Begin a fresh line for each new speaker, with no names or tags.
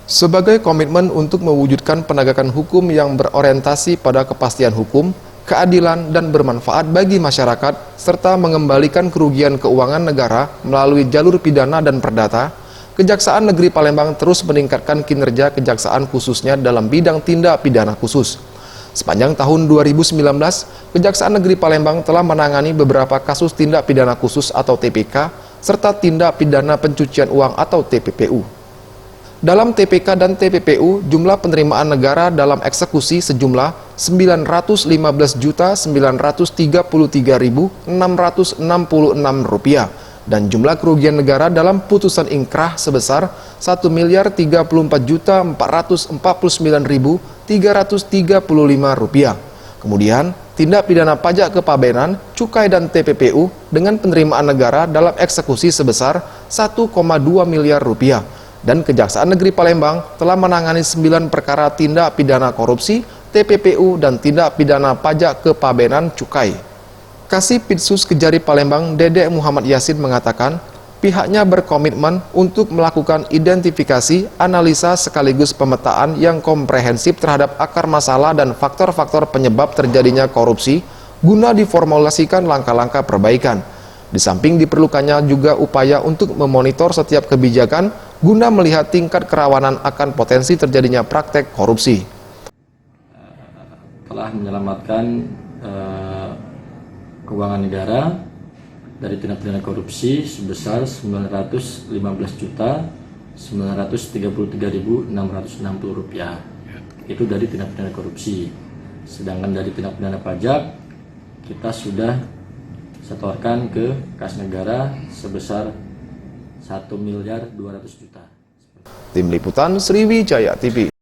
Sebagai komitmen untuk mewujudkan penegakan hukum yang berorientasi pada kepastian hukum, keadilan, dan bermanfaat bagi masyarakat, serta mengembalikan kerugian keuangan negara melalui jalur pidana dan perdata, Kejaksaan Negeri Palembang terus meningkatkan kinerja kejaksaan khususnya dalam bidang tindak pidana khusus. Sepanjang tahun 2019, Kejaksaan Negeri Palembang telah menangani beberapa kasus tindak pidana khusus atau TPK, serta tindak pidana pencucian uang atau TPPU. Dalam TPK dan TPPU, jumlah penerimaan negara dalam eksekusi sejumlah Rp915.933.666 dan jumlah kerugian negara dalam putusan ingkrah sebesar Rp1.034.499.335. Kemudian, tindak pidana pajak kepabeanan, cukai dan TPPU dengan penerimaan negara dalam eksekusi sebesar Rp1,2 miliar. Dan Kejaksaan Negeri Palembang telah menangani 9 perkara tindak pidana korupsi, TPPU, dan tindak pidana pajak kepabeanan cukai. Kasipidsus Kejari Palembang, Dede Muhammad Yasin mengatakan, pihaknya berkomitmen untuk melakukan identifikasi, analisa sekaligus pemetaan yang komprehensif terhadap akar masalah dan faktor-faktor penyebab terjadinya korupsi, guna diformulasikan langkah-langkah perbaikan. Di samping diperlukannya juga upaya untuk memonitor setiap kebijakan guna melihat tingkat kerawanan akan potensi terjadinya praktek korupsi.
Telah menyelamatkan keuangan negara dari tindak pidana korupsi sebesar Rp915.933.660. Itu dari tindak pidana korupsi. Sedangkan dari tindak pidana pajak kita sudah setorkan ke kas negara sebesar Rp1.200.000.000.
Tim Liputan Sriwijaya TV.